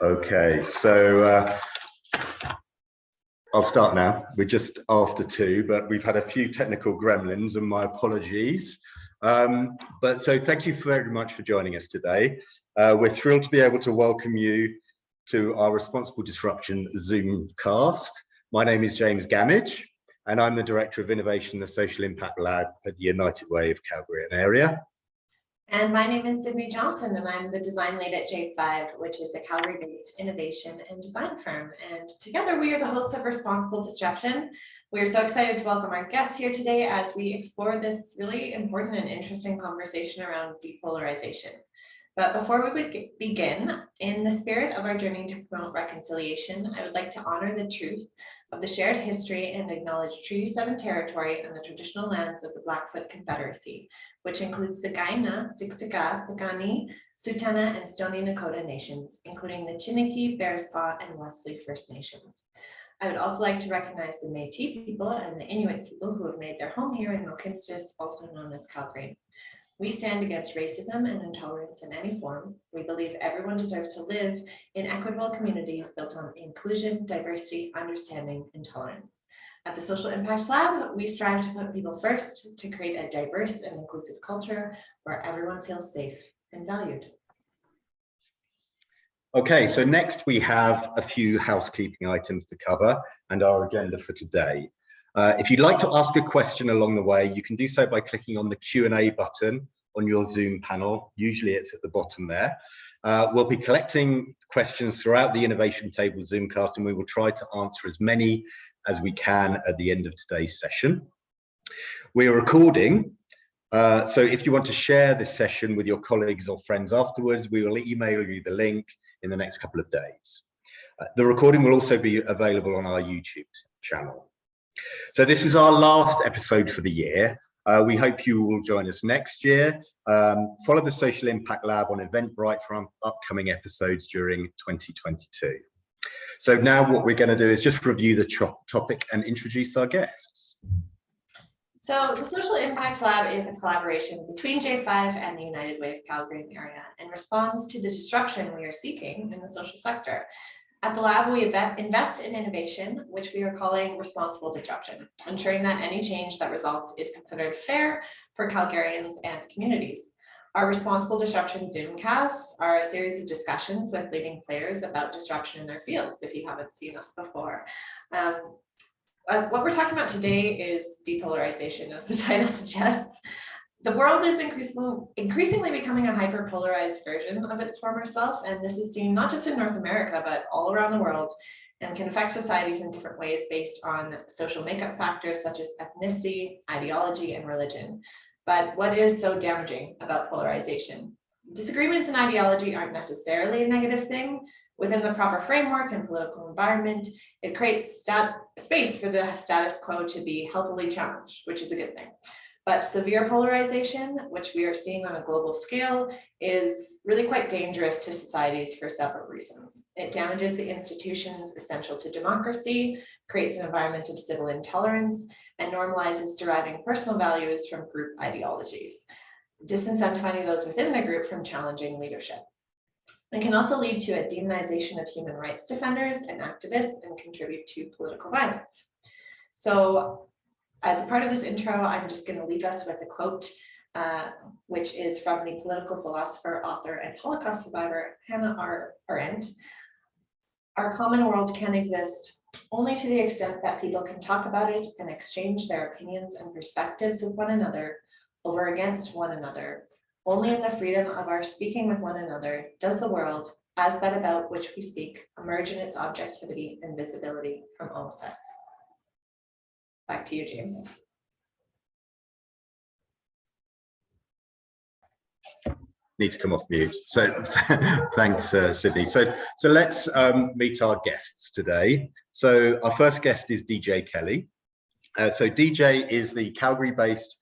Okay, so I'll start now. We're just after 2, but we've had a few technical gremlins, and my apologies. So thank you very much for joining us today. We're thrilled to be able to welcome you to our Responsible Disruption Zoomcast. My name is James Gamage, and I'm the Director of Innovation in the Social Impact Lab at the United Way of Calgary and area. And my name is Sydney Johnson, and I'm the design lead at J5, which is a Calgary-based innovation and design firm. And together we are the hosts of Responsible Disruption. We are so excited to welcome our guests here today as we explore this really important and interesting conversation around depolarization. But before we begin, in the spirit of our journey to promote reconciliation, I would like to honor the truth of the shared history and acknowledge Treaty 7 territory and the traditional lands of the Blackfoot Confederacy, which includes the Kainai, Siksika, Piikani, Tsuut'ina, and Stoney Nakoda nations, including the Chiniki, Bearspaw, and Wesley First Nations. I would also like to recognize the Métis people and the Inuit people who have made their home here in Mohkinstsis, also known as Calgary. We stand against racism and intolerance in any form. We believe everyone deserves to live in equitable communities built on inclusion, diversity, understanding, and tolerance. At the Social Impact Lab, we strive to put people first to create a diverse and inclusive culture where everyone feels safe and valued. Okay, so next we have a few housekeeping items to cover and our agenda for today. If you'd like to ask a question along the way, you can do so by clicking on the Q&A button on your Zoom panel. Usually it's at the bottom there. We'll be collecting questions throughout the Innovation Table Zoomcast, and we will try to answer as many as we can at the end of today's session. We are recording, so if you want to share this session with your colleagues or friends afterwards, we will email you the link in the next couple of days. The recording will also be available on our YouTube channel. So this is our last episode for the year. We hope you will join us next year. Follow the Social Impact Lab on Eventbrite for upcoming episodes during 2022. So now what we're going to do is just review the topic and introduce our guests. So the Social Impact Lab is a collaboration between J5 and the United Way of Calgary and area and responds to the disruption we are seeking in the social sector. At the lab, we invest in innovation, which we are calling responsible disruption, ensuring that any change that results is considered fair for Calgarians and communities. Our Responsible Disruption Zoomcasts are a series of discussions with leading players about disruption in their fields, if you haven't seen us before. What we're talking about today is depolarization, as the title suggests. The world is increasingly becoming a hyper-polarized version of its former self, and this is seen not just in North America, but all around the world, and can affect societies in different ways based on social makeup factors such as ethnicity, ideology, and religion. But what is so damaging about polarization? Disagreements in ideology aren't necessarily a negative thing. Within the proper framework and political environment, it creates space for the status quo to be healthily challenged, which is a good thing. But severe polarization, which we are seeing on a global scale, is really quite dangerous to societies for several reasons. It damages the institutions essential to democracy, creates an environment of civil intolerance, and normalizes deriving personal values from group ideologies, disincentivizing those within the group from challenging leadership. It can also lead to a demonization of human rights defenders and activists and contribute to political violence. So, as a part of this intro, I'm just going to leave us with a quote, which is from the political philosopher, author, and Holocaust survivor, Hannah Arendt. Our common world can exist only to the extent that people can talk about it and exchange their opinions and perspectives with one another, over against one another. Only in the freedom of our speaking with one another does the world, as that about which we speak, emerge in its objectivity and visibility from all sides. Back to you, James. Need to come off mute. So thanks, Sydney. So let's meet our guests today. So our first guest is DJ Kelly. So DJ is the Calgary-based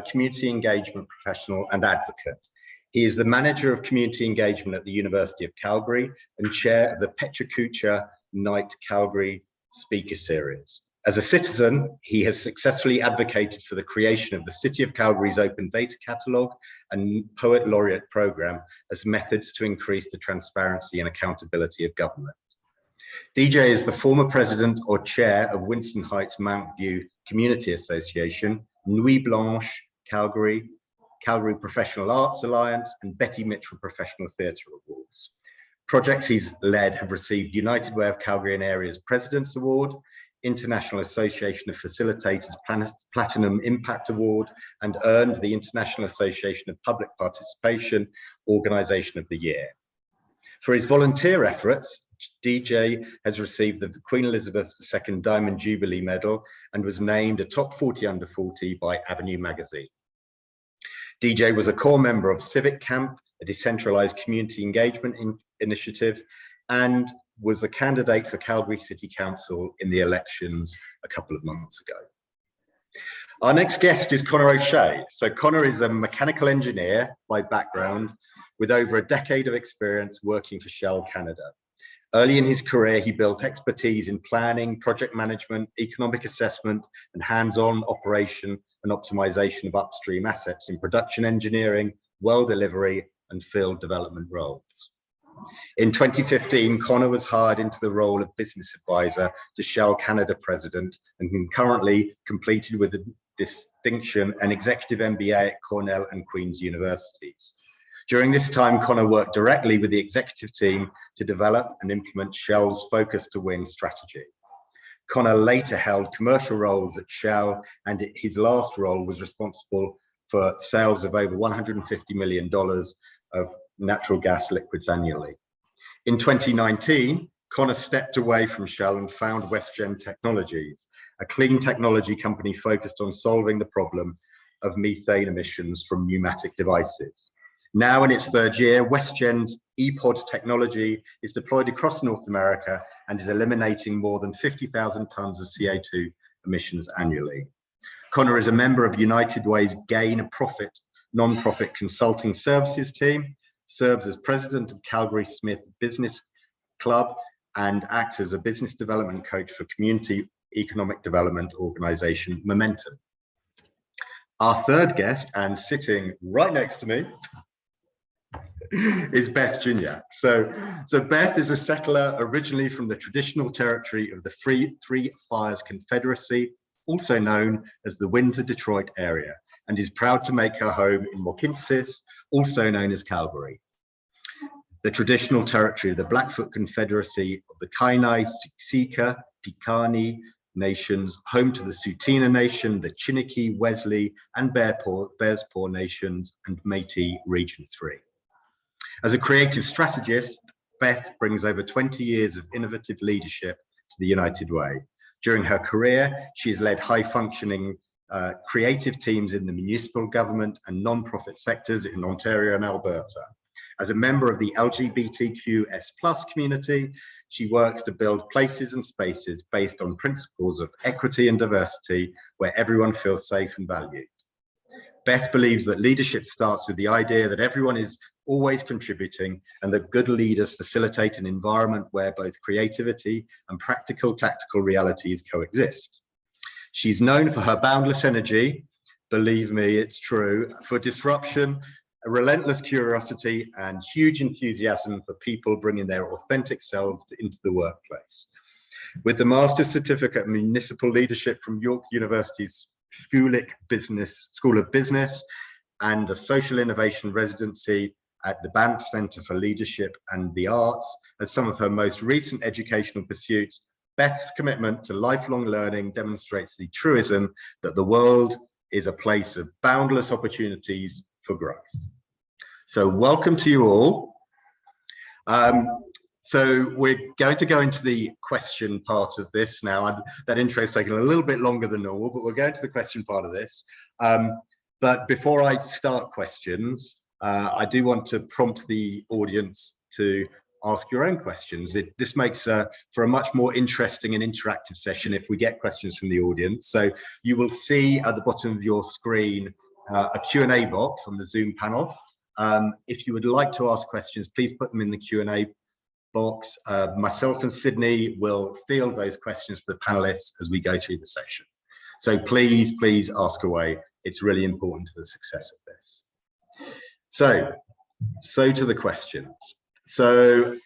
community engagement professional and advocate. He is the manager of community engagement at the University of Calgary and chair of the Petra Kuchar Night Calgary Speaker Series. As a citizen, he has successfully advocated for the creation of the City of Calgary's Open Data Catalogue and Poet Laureate Programme as methods to increase the transparency and accountability of government. DJ is the former president or chair of Winston Heights Mount View Community Association, Nuit Blanche Calgary, Calgary Professional Arts Alliance, and Betty Mitchell Professional Theatre Awards. Projects he's led have received United Way of Calgary and Area's President's Award, International Association of Facilitators Platinum Impact Award, and earned the International Association of Public Participation Organisation of the Year. For his volunteer efforts, DJ has received the Queen Elizabeth II Diamond Jubilee Medal and was named a top 40 under 40 by Avenue magazine. DJ was a core member of Civic Camp, a decentralized community engagement initiative, and was a candidate for Calgary City Council in the elections a couple of months ago. Our next guest is Conor O'Shea. So Conor is a mechanical engineer by background with over a decade of experience working for Shell Canada. Early in his career, he built expertise in planning, project management, economic assessment, and hands-on operation and optimization of upstream assets in production engineering, well delivery, and field development roles. In 2015, Conor was hired into the role of business advisor to Shell Canada president and concurrently completed with a distinction an executive MBA at Cornell and Queen's universities. During this time, Conor worked directly with the executive team to develop and implement Shell's Focus to Win strategy. Conor later held commercial roles at Shell, and his last role was responsible for sales of over $150 million of natural gas liquids annually. In 2019, Conor stepped away from Shell and found WestGen Technologies, a clean technology company focused on solving the problem of methane emissions from pneumatic devices. Now in its third year, WestGen's ePod technology is deployed across North America and is eliminating more than 50,000 tons of CO2 emissions annually. Conor is a member of United Way's Gain a Profit non-profit consulting services team, serves as president of Calgary Smith Business Club, and acts as a business development coach for community economic development organization Momentum. Our third guest, and sitting right next to me, is Beth Juniak. So Beth is a settler originally from the traditional territory of the Three Fires Confederacy, also known as the Windsor-Detroit area, and is proud to make her home in Mohkinstsis, also known as Calgary. The traditional territory of the Blackfoot Confederacy of the Kainai, Siksika, Piikani nations, home to the Tsuut'ina Nation, the Chiniki, Wesley, and Bears Paw nations, and Métis Region 3. As a creative strategist, Beth brings over 20 years of innovative leadership to the United Way. During her career, she has led high-functioning creative teams in the municipal government and non-profit sectors in Ontario and Alberta. As a member of the LGBTQS+ community, she works to build places and spaces based on principles of equity and diversity where everyone feels safe and valued. Beth believes that leadership starts with the idea that everyone is always contributing and that good leaders facilitate an environment where both creativity and practical tactical realities coexist. She's known for her boundless energy, believe me, it's true, for disruption, a relentless curiosity, and huge enthusiasm for people bringing their authentic selves into the workplace. With the Master's Certificate in Municipal Leadership from York University's School of Business and a Social Innovation Residency at the Banff Centre for Leadership and the Arts as some of her most recent educational pursuits, Beth's commitment to lifelong learning demonstrates the truism that the world is a place of boundless opportunities for growth. So welcome to you all. So we're going to go into the question part of this now. That intro is taking a little bit longer than normal, but we're going to the question part of this. But before I start questions, I do want to prompt the audience to ask your own questions. This makes for a much more interesting and interactive session if we get questions from the audience. So you will see at the bottom of your screen a Q&A box on the Zoom panel. If you would like to ask questions, please put them in the Q&A box. Myself and Sydney will field those questions to the panelists as we go through the session. So please, please ask away. It's really important to the success of this. So to the questions. So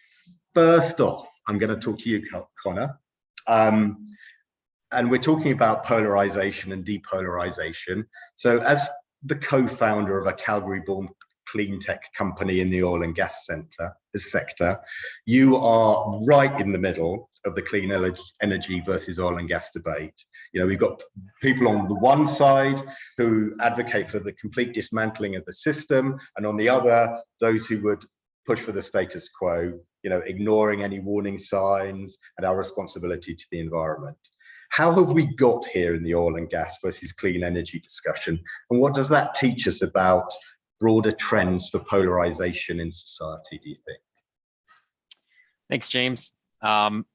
first off, I'm going to talk to you, Connor. And we're talking about polarization and depolarization. So as the co-founder of a Calgary-born clean tech company in the oil and gas sector, you are right in the middle of the clean energy versus oil and gas debate. You know, we've got people on the one side who advocate for the complete dismantling of the system, and on the other, those who would push for the status quo, you know, ignoring any warning signs and our responsibility to the environment. How have we got here in the oil and gas versus clean energy discussion? And what does that teach us about broader trends for polarization in society, do you think? Thanks, James. And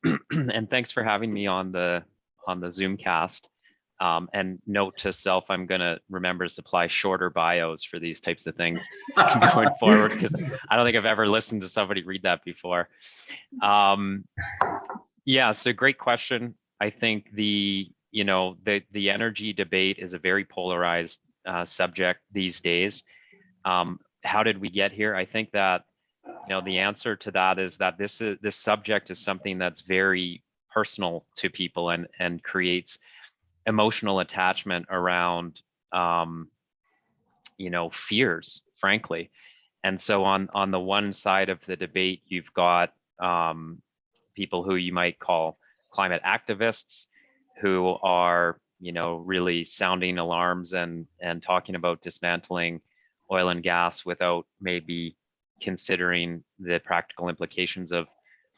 thanks for having me on the Zoomcast. And note to self, I'm going to remember to supply shorter bios for these types of things going forward, because I don't think I've ever listened to somebody read that before. Yeah, so great question. I think the energy debate is a very polarized subject these days. How did we get here? I think that the answer to that is that this subject is something that's very personal to people and creates emotional attachment around fears, frankly. And so on the one side of the debate, you've got people who you might call climate activists, who are really sounding alarms and talking about dismantling oil and gas without maybe considering the practical implications of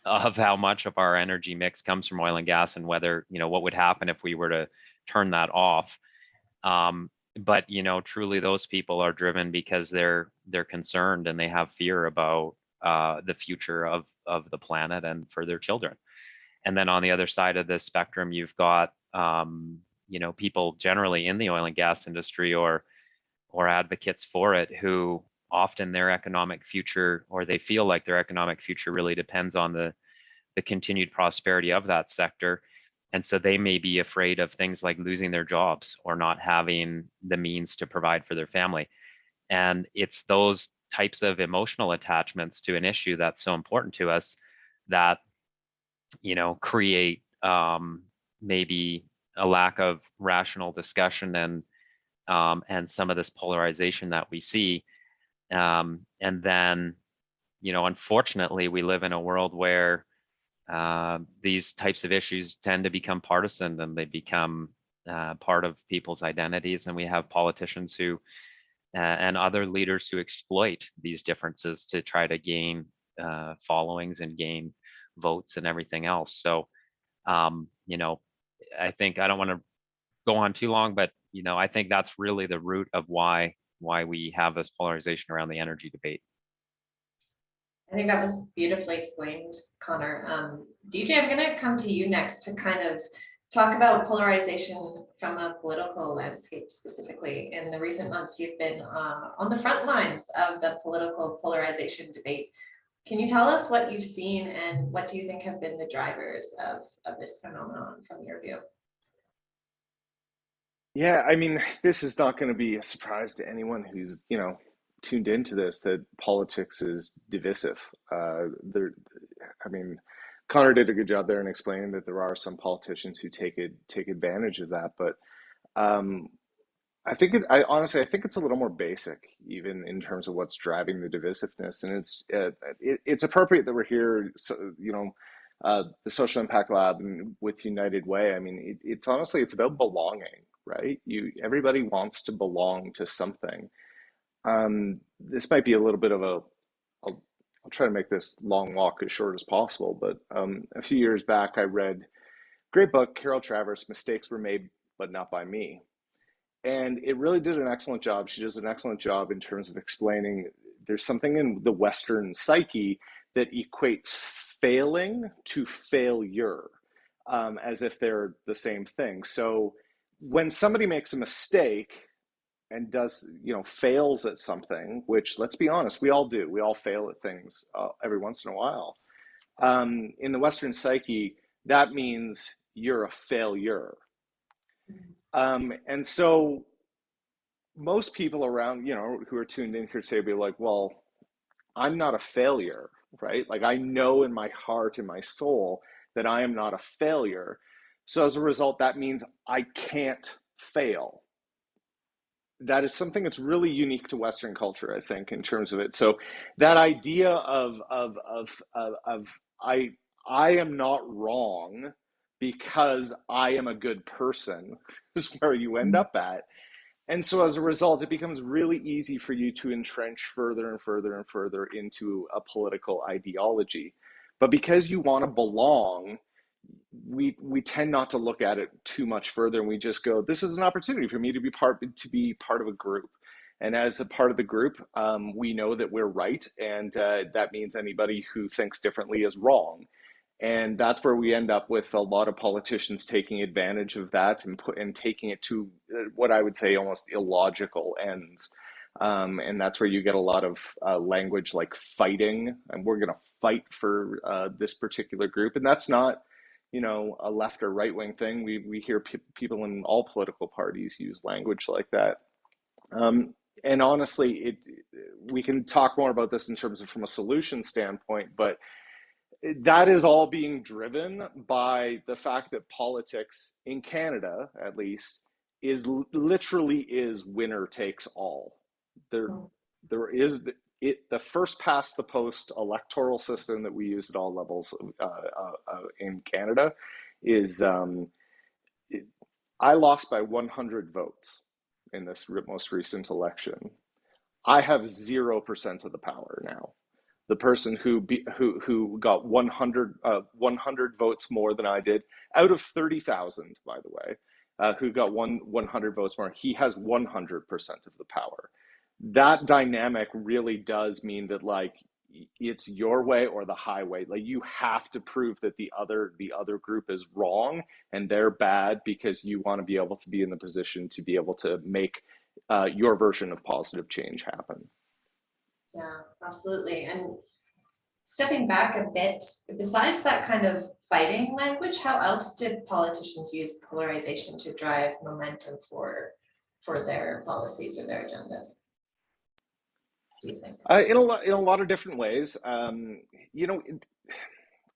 how much of our energy mix comes from oil and gas, and whether what would happen if we were to turn that off. But truly those people are driven because they're concerned and they have fear about the future of the planet and for their children. And then on the other side of the spectrum, you've got people generally in the oil and gas industry or advocates for it, who often their economic future, or they feel like their economic future, really depends on the continued prosperity of that sector. And so they may be afraid of things like losing their jobs or not having the means to provide for their family. And it's those types of emotional attachments to an issue that's so important to us that create maybe a lack of rational discussion and some of this polarization that we see. And then, unfortunately, we live in a world where these types of issues tend to become partisan, and they become part of people's identities. And we have politicians who and other leaders who exploit these differences to try to gain followings and gain votes and everything else. So, I think I don't want to go on too long, but I think that's really the root of why we have this polarization around the energy debate. I think that was beautifully explained, Connor. DJ, I'm going to come to you next to kind of talk about polarization from a political landscape specifically. In the recent months, you've been on the front lines of the political polarization debate. Can you tell us what you've seen, and what do you think have been the drivers of this phenomenon from your view? Yeah, I mean, this is not going to be a surprise to anyone who's, tuned into this, that politics is divisive. Connor did a good job there in explaining that there are some politicians who take advantage of that, but I honestly think it's a little more basic, even in terms of what's driving the divisiveness, and it's appropriate that we're here. So, the Social Impact Lab and with United Way. I mean, it's honestly about belonging, right? Everybody wants to belong to something. This might be a little bit of I'll try to make this long walk as short as possible, but a few years back, I read a great book, Carol Travers, Mistakes Were Made, But Not By Me. And it really did an excellent job. She does an excellent job in terms of explaining there's something in the Western psyche that equates failing to failure, as if they're the same thing. So when somebody makes a mistake and fails at something, which, let's be honest, we all do. We all fail at things every once in a while. In the Western psyche, that means you're a failure. And so most people around, you know, who are tuned in here today will be like, well, I'm not a failure, right? Like I know in my heart, in my soul, that I am not a failure. So as a result, that means I can't fail. That is something that's really unique to Western culture, I think, in terms of it. So that idea of I am not wrong because I am a good person is where you end up at. And so as a result, it becomes really easy for you to entrench further and further and further into a political ideology. But because you want to belong, we tend not to look at it too much further, and we just go, this is an opportunity for me to be part of a group. And as a part of the group, we know that we're right, and that means anybody who thinks differently is wrong. And that's where we end up with a lot of politicians taking advantage of that and taking it to what I would say almost illogical ends. And that's where you get a lot of language like fighting, and we're going to fight for this particular group. And that's not, you know, a left or right wing thing. We hear people in all political parties use language like that. And honestly, we can talk more about this in terms of from a solution standpoint, but that is all being driven by the fact that politics in Canada, at least, is literally is winner takes all. There is the first past the post electoral system that we use at all levels in Canada is I lost by 100 votes in this most recent election. I have 0% of the power now. The person who got 100 votes more than I did, out of 30,000, by the way, who got 100 votes more, he has 100% of the power. That dynamic really does mean that, like, it's your way or the highway. Like, you have to prove that the other group is wrong and they're bad because you want to be able to be in the position to be able to make your version of positive change happen. Yeah, absolutely. And stepping back a bit, besides that kind of fighting language, how else did politicians use polarization to drive momentum for their policies or their agendas? Do you think? In a lot of different ways. You know,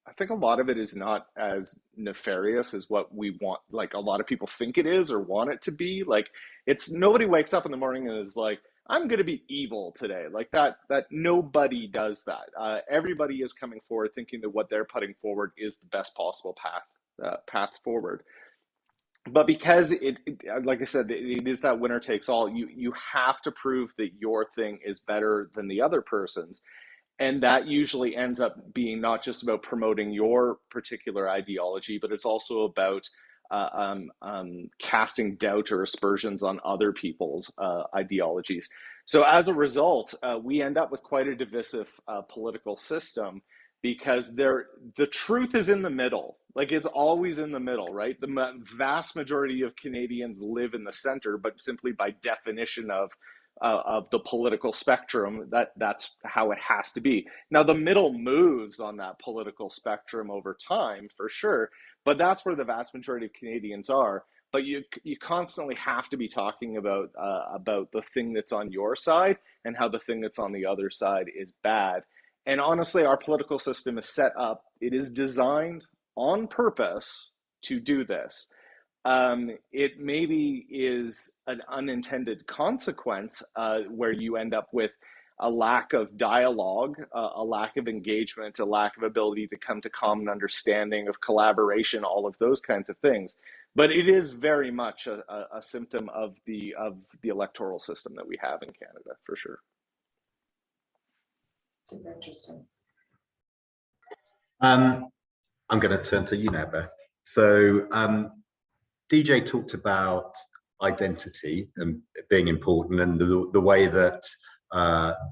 I think a lot of it is not as nefarious as what we want. Like a lot of people think it is or want it to be. Like it's nobody wakes up in the morning and is like, I'm going to be evil today. Like that nobody does that. Everybody is coming forward thinking that what they're putting forward is the best possible path forward. But because like I said, it is that winner takes all. You have to prove that your thing is better than the other person's. And that usually ends up being not just about promoting your particular ideology, but it's also about casting doubt or aspersions on other people's ideologies. So as a result, we end up with quite a divisive political system because the truth is in the middle. Like it's always in the middle, right? The vast majority of Canadians live in the center, but simply by definition of the political spectrum, that's how it has to be. Now, the middle moves on that political spectrum over time, for sure, but that's where the vast majority of Canadians are. But you constantly have to be talking about the thing that's on your side and how the thing that's on the other side is bad. And honestly, our political system is set up, it is designed on purpose to do this. It maybe is an unintended consequence where you end up with a lack of dialogue, a lack of engagement, a lack of ability to come to common understanding, of collaboration, all of those kinds of things. But it is very much a symptom of the electoral system that we have in Canada, for sure. Super interesting. I'm going to turn to you now, Beth. So DJ talked about identity and being important and the way that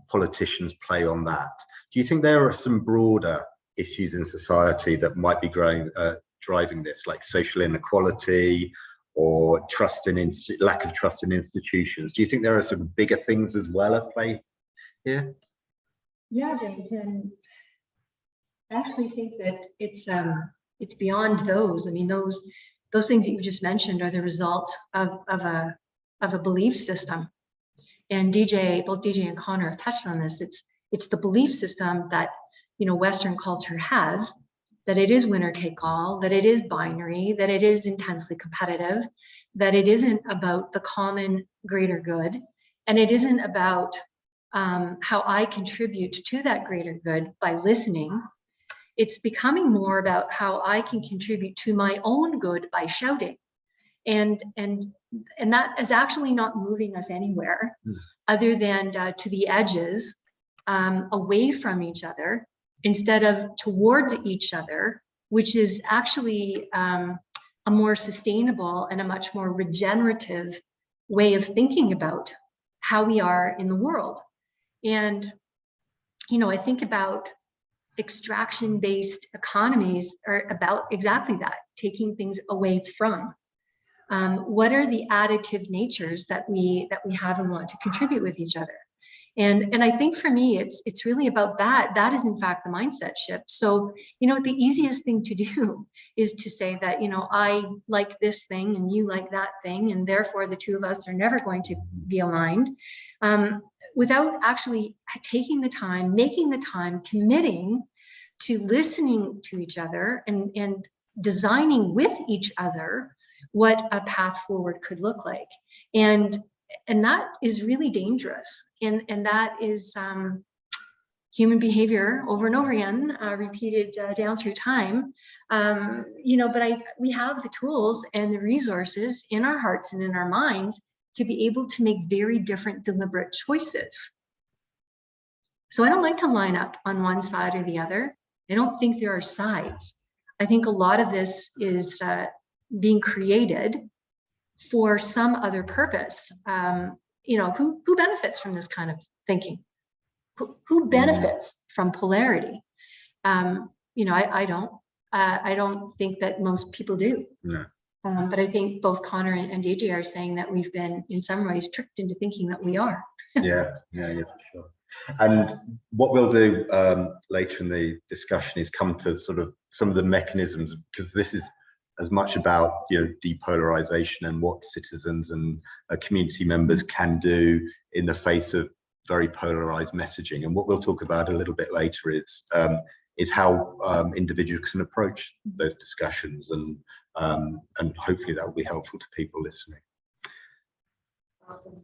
politicians play on that. Do you think there are some broader issues in society that might be driving this, like social inequality or lack of trust in institutions? Do you think there are some bigger things as well at play here? Yeah, James, and I actually think that it's beyond those. I mean, those things that you just mentioned are the result of a belief system. And both DJ and Connor have touched on this. It's the belief system that, you know, Western culture has, that it is winner take all, that it is binary, that it is intensely competitive, that it isn't about the common greater good, and it isn't about how I contribute to that greater good by listening. It's becoming more about how I can contribute to my own good by shouting. And that is actually not moving us anywhere other than to the edges, away from each other instead of towards each other, which is actually a more sustainable and a much more regenerative way of thinking about how we are in the world. And, you know, I think about extraction-based economies are about exactly that, taking things away from. What are the additive natures that we have and want to contribute with each other? And I think for me, it's really about that. That is in fact the mindset shift. So, you know, the easiest thing to do is to say that, you know, I like this thing and you like that thing, and therefore the two of us are never going to be aligned, without actually taking the time, making the time, committing to listening to each other and designing with each other what a path forward could look like. And that is really dangerous. And that is human behavior over and over again, repeated down through time. You know, but we have the tools and the resources in our hearts and in our minds to be able to make very different deliberate choices. So I don't like to line up on one side or the other. I don't think there are sides. I think a lot of this is being created for some other purpose. You know, who benefits from this kind of thinking? Who benefits from polarity? You know, I don't. I don't think that most people do. No. But I think both Connor and DJ are saying that we've been, in some ways, tricked into thinking that we are. Yeah, for sure. And what we'll do later in the discussion is come to sort of some of the mechanisms, because this is as much about, you know, depolarization and what citizens and community members can do in the face of very polarized messaging. And what we'll talk about a little bit later is how individuals can approach those discussions, and hopefully that will be helpful to people listening. Awesome.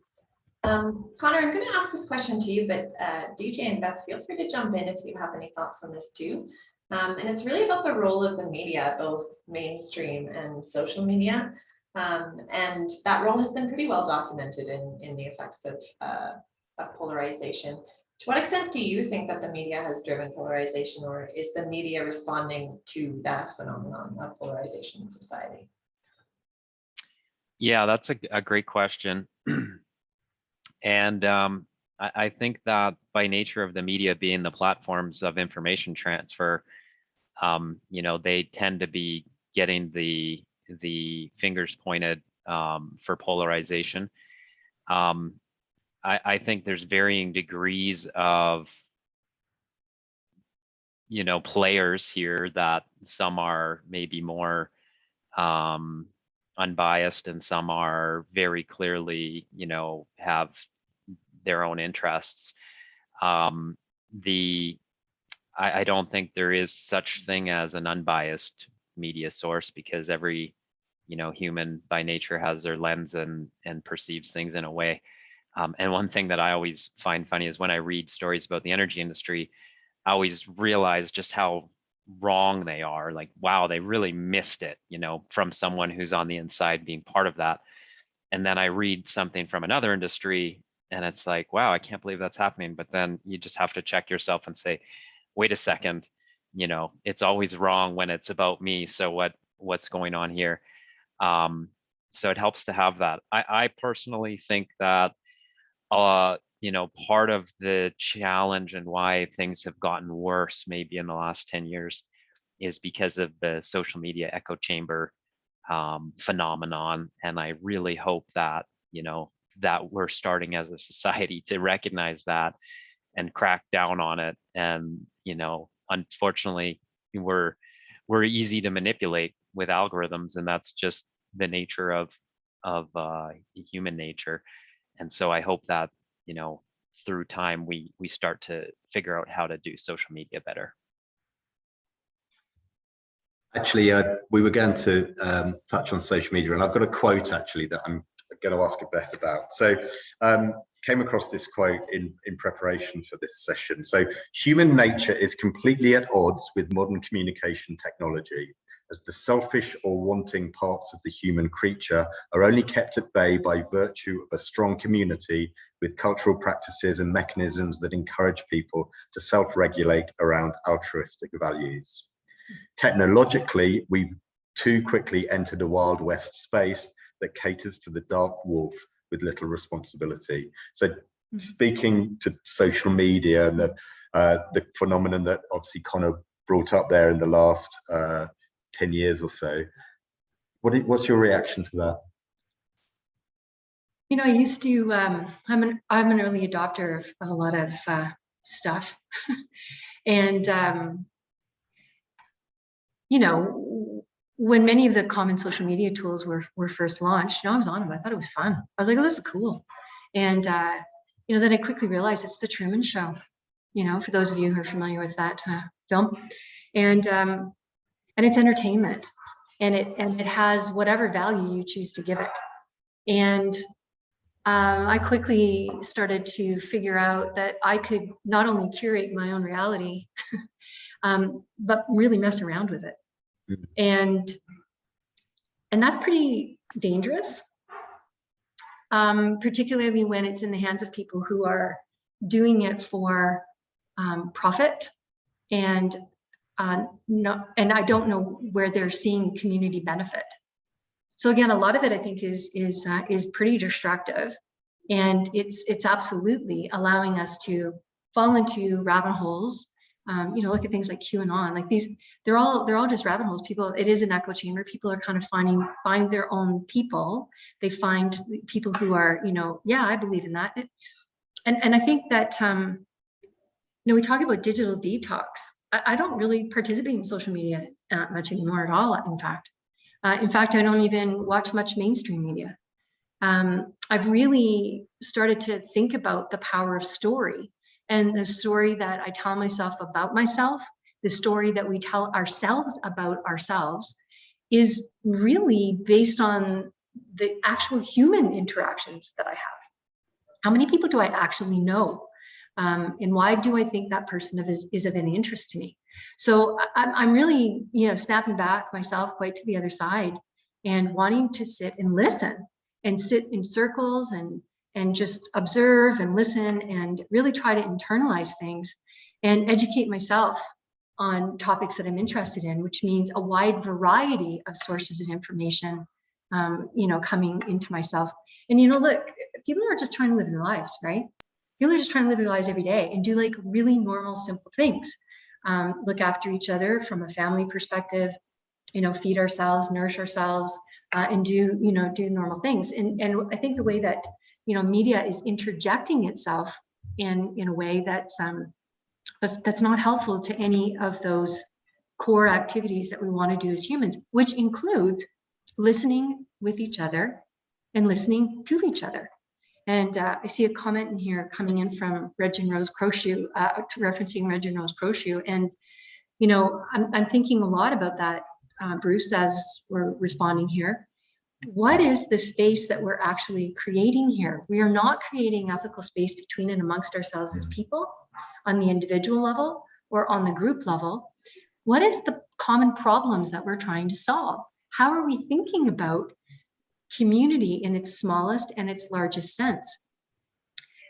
Connor, I'm going to ask this question to you, but DJ and Beth, feel free to jump in if you have any thoughts on this too. And it's really about the role of the media, both mainstream and social media. And that role has been pretty well documented in the effects of polarization. To what extent do you think that the media has driven polarization, or is the media responding to that phenomenon of polarization in society? Yeah, that's a great question. And I think that by nature of the media being the platforms of information transfer, you know, they tend to be getting the fingers pointed for polarization. I think there's varying degrees of, you know, players here, that some are maybe more unbiased and some are very clearly, you know, have their own interests. I don't think there is such thing as an unbiased media source, because every, you know, human by nature has their lens and perceives things in a way. And one thing that I always find funny is when I read stories about the energy industry, I always realize just how wrong they are. Like, wow, they really missed it, you know, from someone who's on the inside being part of that. And then I read something from another industry and it's like, wow, I can't believe that's happening. But then you just have to check yourself and say, wait a second, you know, it's always wrong when it's about me. So what's going on here? So it helps to have that. I personally think that, you know, part of the challenge and why things have gotten worse maybe in the last 10 years is because of the social media echo chamber phenomenon. And I really hope that, you know, that we're starting as a society to recognize that and crack down on it, and, you know, unfortunately, we're easy to manipulate with algorithms, and that's just the nature of human nature. And so I hope that, you know, through time we start to figure out how to do social media better. Actually, we were going to touch on social media, and I've got a quote actually that I'm going to ask Beth about. So came across this quote in preparation for this session. So human nature is completely at odds with modern communication technology, as the selfish or wanting parts of the human creature are only kept at bay by virtue of a strong community with cultural practices and mechanisms that encourage people to self-regulate around altruistic values. Technologically, we've too quickly entered a Wild West space that caters to the dark wolf with little responsibility. So speaking to social media and the phenomenon that obviously Connor brought up there in the last 10 years or so, what's your reaction to that? You know, I used to, I'm an early adopter of a lot of stuff. And, you know, when many of the common social media tools were first launched, you know, I was on them. I thought it was fun. I was like, oh, this is cool. And, you know, then I quickly realized it's the Truman Show, you know, for those of you who are familiar with that film. And it's entertainment, and it has whatever value you choose to give it. And I quickly started to figure out that I could not only curate my own reality, but really mess around with it. And that's pretty dangerous, particularly when it's in the hands of people who are doing it for profit, and and I don't know where they're seeing community benefit. So again, a lot of it I think is pretty destructive, and it's absolutely allowing us to fall into rabbit holes. You know, look at things like QAnon, like these, they're all just rabbit holes. People, it is an echo chamber. People are kind of find their own people. They find people who are, you know, yeah, I believe in that. And I think that, you know, we talk about digital detox. I don't really participate in social media much anymore at all, in fact. In fact, I don't even watch much mainstream media. I've really started to think about the power of story, and the story that I tell myself about myself, the story that we tell ourselves about ourselves, is really based on the actual human interactions that I have. How many people do I actually know? And why do I think that person is of any interest to me? So I'm really, you know, snapping back myself quite to the other side and wanting to sit and listen and sit in circles and just observe and listen and really try to internalize things and educate myself on topics that I'm interested in, which means a wide variety of sources of information, you know, coming into myself. And, you know, look, people are just trying to live their lives, right? People are just trying to live their lives every day and do like really normal, simple things. Look after each other from a family perspective, you know, feed ourselves, nourish ourselves, and do normal things. And I think the way that, you know, media is interjecting itself in a way that's not helpful to any of those core activities that we want to do as humans, which includes listening with each other and listening to each other. And I see a comment in here coming in from Reg and Rose Crowshoe, referencing Reg and Rose Crowshoe. And, you know, I'm thinking a lot about that, Bruce, as we're responding here. What is the space that we're actually creating here? We are not creating ethical space between and amongst ourselves as people on the individual level or on the group level. What is the common problems that we're trying to solve? How are we thinking about community in its smallest and its largest sense?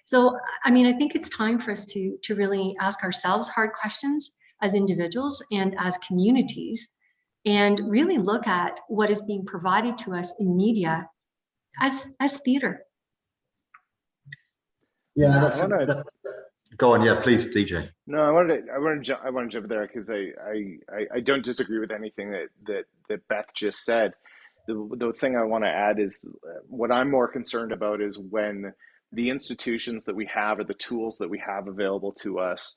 So, I mean, I think it's time for us to really ask ourselves hard questions as individuals and as communities, and really look at what is being provided to us in media as theater. Yeah, go on. Yeah, please, DJ. No, I want to jump there because I don't disagree with anything that Beth just said. The thing I want to add is what I'm more concerned about is when the institutions that we have or the tools that we have available to us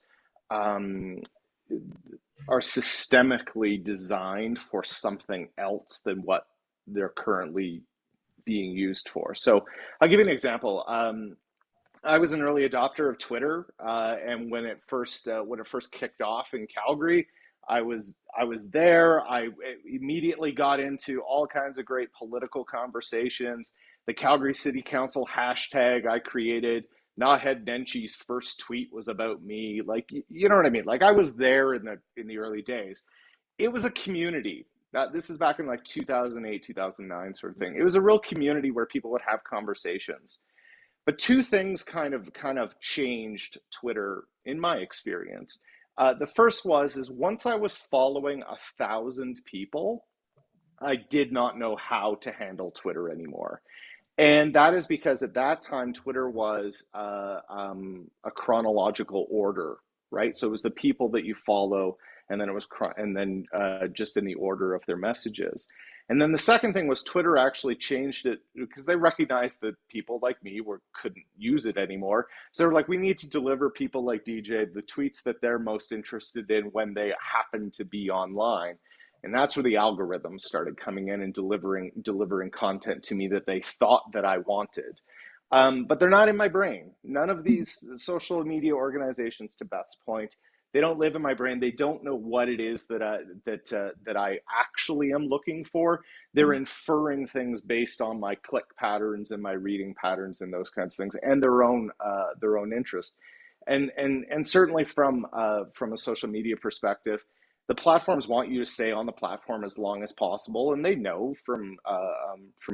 are systemically designed for something else than what they're currently being used for. So I'll give you an example. I was an early adopter of Twitter, and when it first kicked off in Calgary, I was there. I immediately got into all kinds of great political conversations. The Calgary City Council hashtag I created, Naheed Nenchi's first tweet was about me. Like, you know what I mean? Like, I was there in the early days. It was a community. This is back in like 2008, 2009 sort of thing. It was a real community where people would have conversations. But two things kind of changed Twitter in my experience. The first is once I was following 1,000 people, I did not know how to handle Twitter anymore. And that is because at that time, Twitter was a chronological order, right? So it was the people that you follow, and then just in the order of their messages. And then the second thing was Twitter actually changed it because they recognized that people like me couldn't use it anymore. So they were like, we need to deliver people like DJ the tweets that they're most interested in when they happen to be online. And that's where the algorithms started coming in and delivering content to me that they thought that I wanted. But they're not in my brain. None of these social media organizations, to Beth's point, they don't live in my brain. They don't know what it is that I actually am looking for. They're inferring things based on my click patterns and my reading patterns and those kinds of things, and their own interest. And certainly from a social media perspective, the platforms want you to stay on the platform as long as possible, and they know from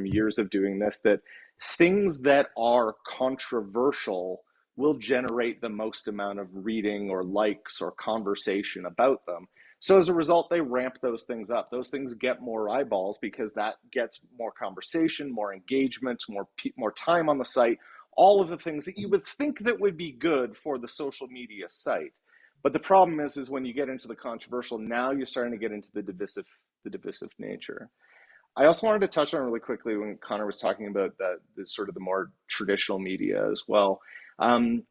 years of doing this that things that are controversial will generate the most amount of reading or likes or conversation about them. So as a result, they ramp those things up. Those things get more eyeballs because that gets more conversation, more engagement, more time on the site, all of the things that you would think that would be good for the social media site. But the problem is when you get into the controversial, now you're starting to get into the divisive nature. I also wanted to touch on really quickly when Connor was talking about the sort of the more traditional media as well. I'm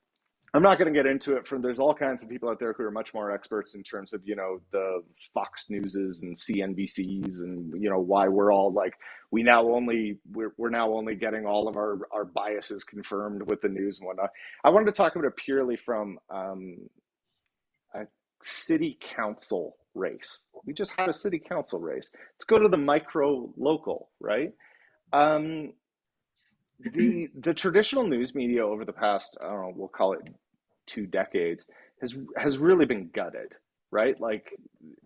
not going to get into it. There's all kinds of people out there who are much more experts in terms of, the Fox Newses and CNBCs and, why we're all like, we're now only getting all of our biases confirmed with the news and whatnot. I wanted to talk about it purely from a city council race. We just had a city council race. Let's go to the micro local, right? The traditional news media over the past, I don't know, we'll call it 2 decades, has really been gutted, right? Like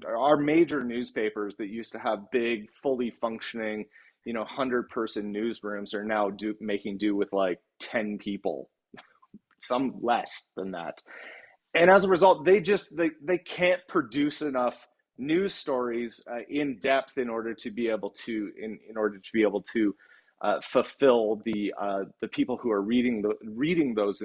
our major newspapers that used to have big, fully functioning, 100-person newsrooms are now making do with like 10 people, some less than that. And as a result, they can't produce enough news stories in depth in order to be able to fulfill the people who are reading those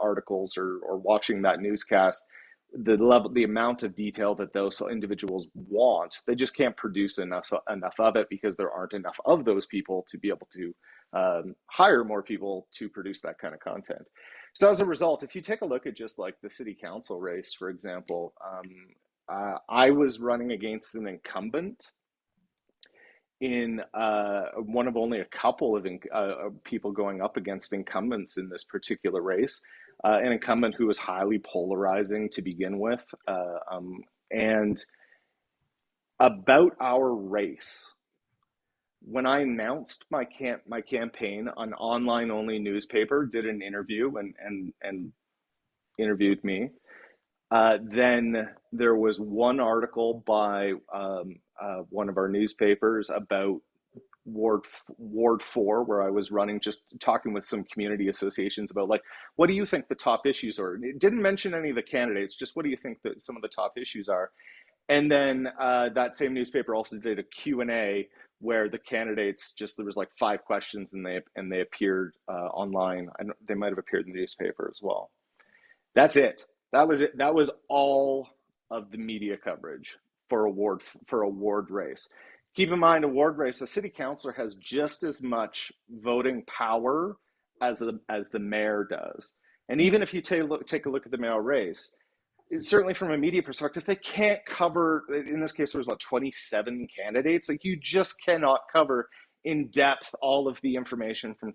articles or watching that newscast, the amount of detail that those individuals want. They just can't produce enough of it because there aren't enough of those people to be able to hire more people to produce that kind of content. So as a result, if you take a look at just like the city council race, for example, I was running against an incumbent in one of only a couple of people going up against incumbents in this particular race, an incumbent who was highly polarizing to begin with. And about our race, when I announced my campaign, an online-only newspaper did an interview and interviewed me. Then there was one article by one of our newspapers about Ward 4, where I was running, just talking with some community associations about like, what do you think the top issues are? It didn't mention any of the candidates, just what do you think that some of the top issues are? And then that same newspaper also did a Q&A where the candidates there was like 5 questions and they appeared online. And they might have appeared in the newspaper as well. That's it. That was it. That was all of the media coverage for a ward race. Keep in mind, a ward race, a city councilor has just as much voting power as the mayor does. And even if you take a look at the mayor race, certainly from a media perspective, they can't cover, in this case, there was about 27 candidates. Like, you just cannot cover in depth all of the information from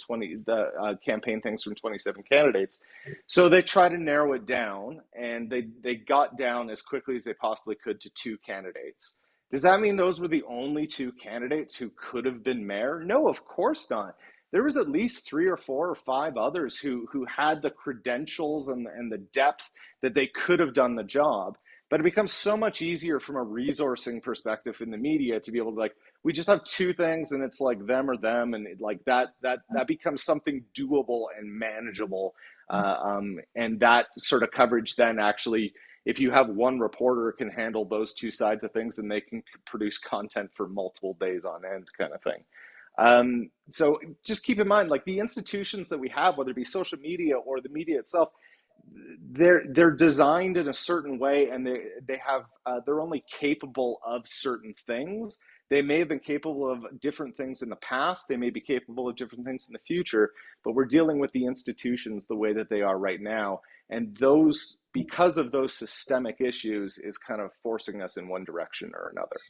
campaign things from 27 candidates. So they try to narrow it down, and they got down as quickly as they possibly could to 2 candidates. Does that mean those were the only 2 candidates who could have been mayor? No, of course not. There was at least 3 or 4 or 5 others who had the credentials and the depth that they could have done the job. But it becomes so much easier from a resourcing perspective in the media to be able to, like, we just have 2 things and it's like them or them, and that becomes something doable and manageable. And that sort of coverage then actually, if you have one reporter can handle those 2 sides of things, and they can produce content for multiple days on end, kind of thing. So just keep in mind, like, the institutions that we have, whether it be social media or the media itself, they're designed in a certain way, and they have they're only capable of certain things. They may have been capable of different things in the past. They may be capable of different things in the future, but we're dealing with the institutions the way that they are right now. And those, because of those systemic issues, is kind of forcing us in one direction or another.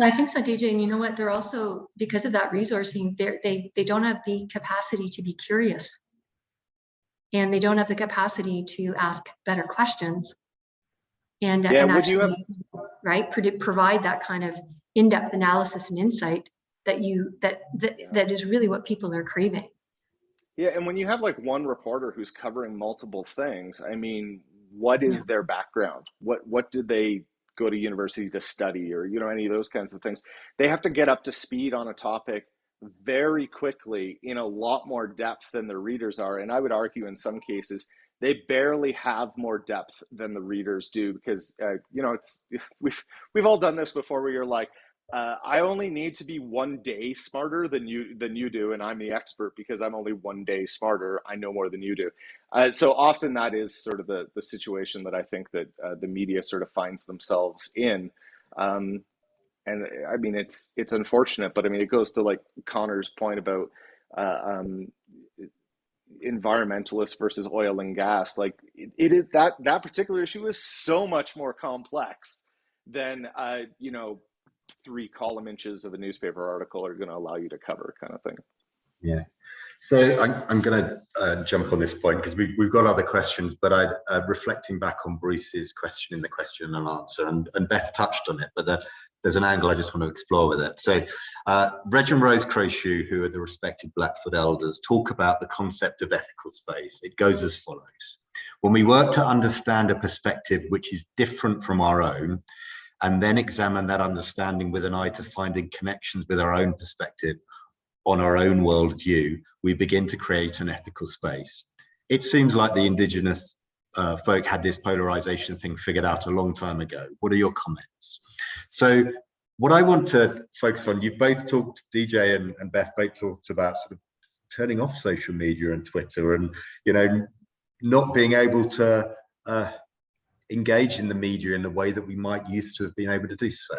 I think so, DJ. And you know what? They're also, because of that resourcing, they don't have the capacity to be curious. And they don't have the capacity to ask better questions. And actually, right, provide that kind of in-depth analysis and insight that is really what people are craving. Yeah, and when you have like one reporter who's covering multiple things, I mean, what is their background? What did they go to university to study, or, you know, any of those kinds of things? They have to get up to speed on a topic very quickly in a lot more depth than the readers are. And I would argue in some cases, they barely have more depth than the readers do, because, you know, we've all done this before, where you're like, I only need to be 1 day smarter than you do, and I'm the expert because I'm only 1 day smarter. I know more than you do. So often that is sort of the situation that I think that the media sort of finds themselves in. And I mean, it's unfortunate, but I mean, it goes to like Connor's point about environmentalists versus oil and gas. Like, it is that particular issue is so much more complex than you know, 3 column inches of a newspaper article are going to allow you to cover, kind of thing. Yeah. So I'm going to jump on this point, because we've got other questions, but reflecting back on Bruce's question in the question and answer, and Beth touched on it, but there's an angle I just want to explore with it. So Reg and Rose Crowshoe, who are the respected Blackfoot elders, talk about the concept of ethical space. It goes as follows: when we work to understand a perspective which is different from our own, and then examine that understanding with an eye to finding connections with our own perspective on our own worldview, we begin to create an ethical space. It seems like the Indigenous folk had this polarization thing figured out a long time ago. What are your comments? So what I want to focus on, you've both talked, DJ and Beth both talked about sort of turning off social media and Twitter, and, you know, not being able to engage in the media in the way that we might used to have been able to do so.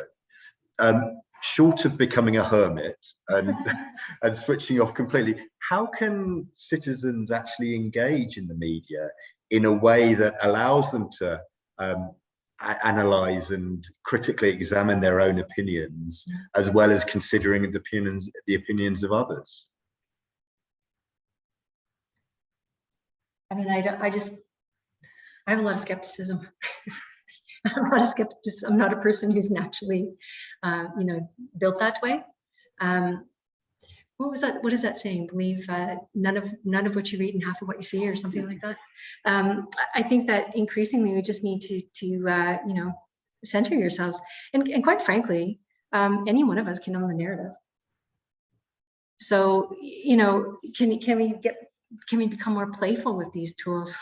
Short of becoming a hermit and switching off completely, how can citizens actually engage in the media in a way that allows them to analyze and critically examine their own opinions, as well as considering the opinions of others? I mean, I have a lot of skepticism. I'm not a person who's naturally, you know, built that way. What was that? What is that saying? Believe none of what you read and half of what you see, or something like that. I think that increasingly we just need to you know, center yourselves. And quite frankly, any one of us can own the narrative. So, you know, can we become more playful with these tools?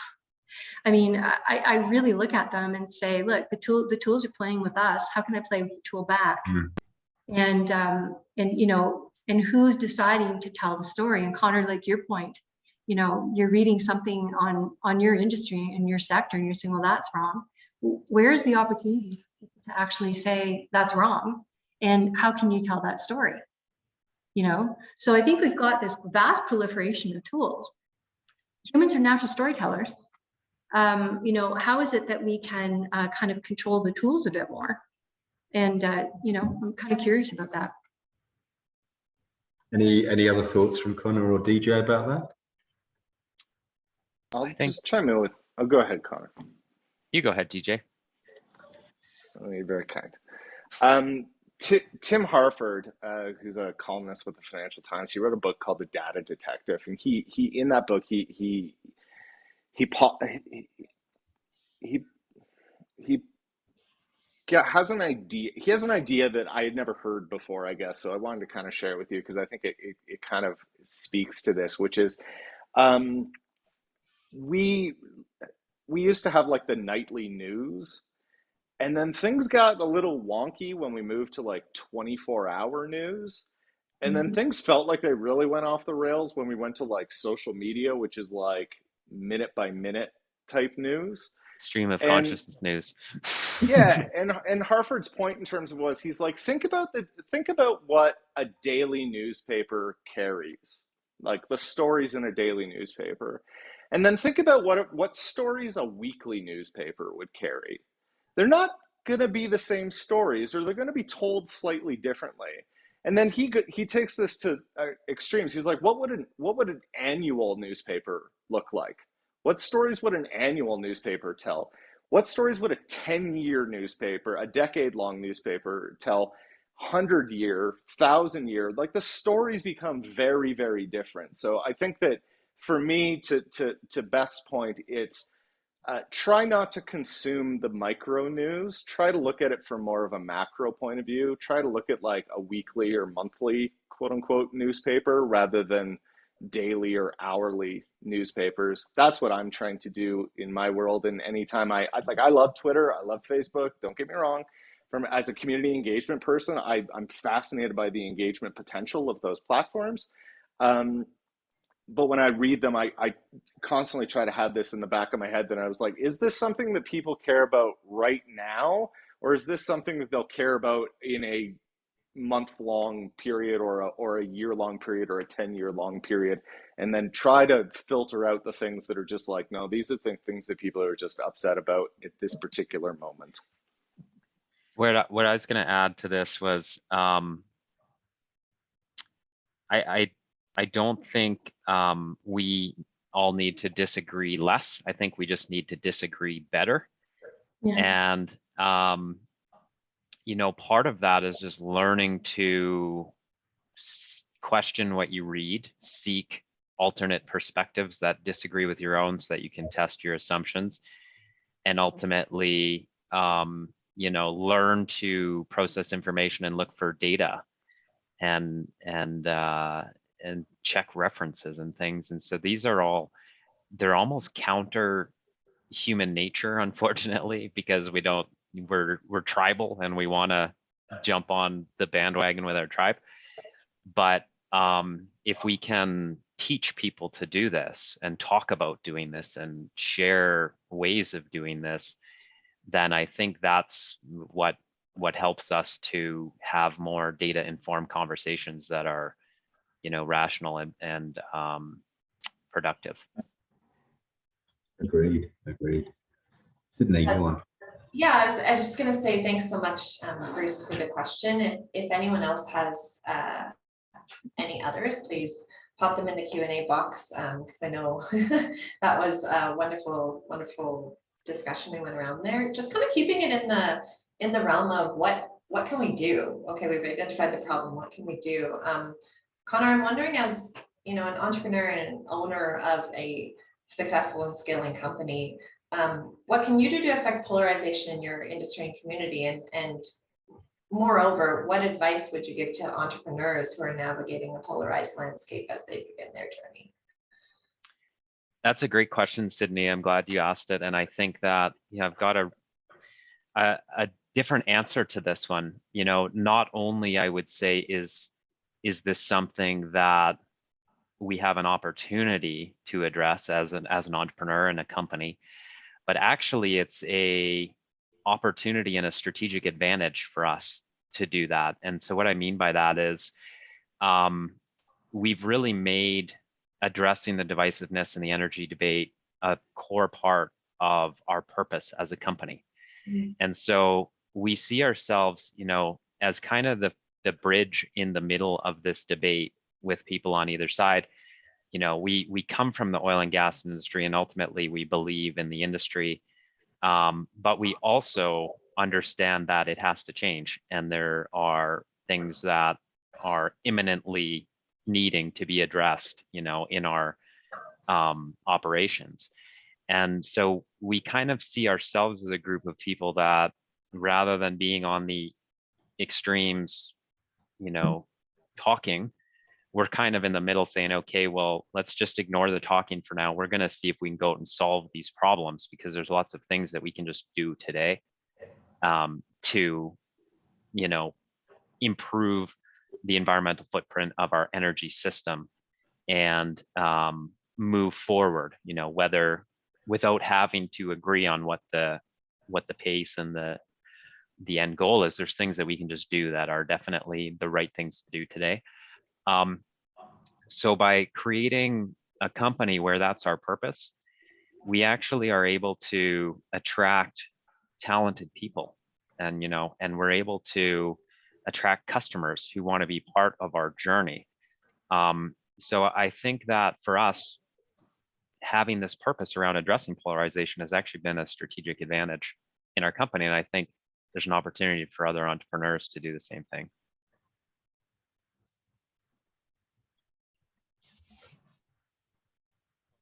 I mean, I really look at them and say, look, the tools are playing with us. How can I play with the tool back? And you know, and who's deciding to tell the story? And Connor, like your point, you know, you're reading something on your industry and your sector, and you're saying, well, that's wrong. Where's the opportunity to actually say that's wrong? And how can you tell that story? You know, so I think we've got this vast proliferation of tools. Humans are natural storytellers. you know, how is it that we can kind of control the tools a bit more? And, you know, I'm kind of curious about that. Any other thoughts from Connor or DJ about that? I'll just chime in with, oh, go ahead, Connor. You go ahead, DJ. Oh, you're very kind. Tim Harford, who's a columnist with the Financial Times, he wrote a book called The Data Detective, and he in that book he has an idea. He has an idea that I had never heard before, I guess. So I wanted to kind of share it with you because I think it kind of speaks to this, which is we used to have like the nightly news. And then things got a little wonky when we moved to like 24-hour news. And then things felt like they really went off the rails when we went to like social media, which is like minute by minute type news. Stream of consciousness news. Yeah, and Harford's point in terms of was he's like, think about what a daily newspaper carries, like the stories in a daily newspaper. And then think about what stories a weekly newspaper would carry. They're not going to be the same stories, or they're going to be told slightly differently. And then he takes this to extremes. He's like, what would an annual newspaper look like? What stories would an annual newspaper tell? What stories would a 10-year newspaper, a decade-long newspaper tell? 100-year, 1,000-year, like the stories become very, very different. So I think that for me, to Beth's point, it's try not to consume the micro news. Try to look at it from more of a macro point of view. Try to look at like a weekly or monthly, quote unquote, newspaper rather than daily or hourly newspapers. That's what I'm trying to do in my world. And anytime I love Twitter, I love Facebook. Don't get me wrong. As a community engagement person, I'm fascinated by the engagement potential of those platforms. But when I read them, I constantly try to have this in the back of my head that I was like, is this something that people care about right now? Or is this something that they'll care about in a month-long period or a year-long period or a 10-year-long period? And then try to filter out the things that are just like, no, these are things that people are just upset about at this particular moment. What I was going to add to this was I don't think we all need to disagree less. I think we just need to disagree better. Yeah. And you know, part of that is just learning to question what you read, seek alternate perspectives that disagree with your own so that you can test your assumptions, and ultimately, you know, learn to process information and look for data and check references and things. And so these are all, they're almost counter human nature, unfortunately, because we're tribal and we want to jump on the bandwagon with our tribe. But if we can teach people to do this and talk about doing this and share ways of doing this, then I think that's what helps us to have more data informed conversations that are, you know, rational and productive. Agreed. Sydney, go on. Yeah, I was just going to say thanks so much, Bruce, for the question. If anyone else has any others, please pop them in the Q&A box, because I know that was a wonderful discussion we went around there. Just kind of keeping it in the realm of what can we do? Okay, we've identified the problem. What can we do? Connor, I'm wondering, as you know, an entrepreneur and an owner of a successful and scaling company, what can you do to affect polarization in your industry and community? And moreover, what advice would you give to entrepreneurs who are navigating a polarized landscape as they begin their journey? That's a great question, Sydney. I'm glad you asked it. And I think that, you know, I've got a different answer to this one. You know, not only I would say is this something that we have an opportunity to address as an entrepreneur in a company, but actually it's a opportunity and a strategic advantage for us to do that. And so what I mean by that is we've really made addressing the divisiveness and the energy debate a core part of our purpose as a company. Mm-hmm. And so we see ourselves, you know, as kind of the bridge in the middle of this debate with people on either side. You know, we come from the oil and gas industry, and ultimately we believe in the industry, but we also understand that it has to change, and there are things that are imminently needing to be addressed, you know, in our operations. And so we kind of see ourselves as a group of people that, rather than being on the extremes, you know, talking, we're kind of in the middle saying, okay, well, let's just ignore the talking for now. We're going to see if we can go out and solve these problems, because there's lots of things that we can just do today to, you know, improve the environmental footprint of our energy system and move forward, you know, whether without having to agree on what the pace and the end goal is. There's things that we can just do that are definitely the right things to do today. So by creating a company where that's our purpose, we actually are able to attract talented people, and, you know, and we're able to attract customers who want to be part of our journey. So I think that for us, having this purpose around addressing polarization has actually been a strategic advantage in our company. And I think there's an opportunity for other entrepreneurs to do the same thing.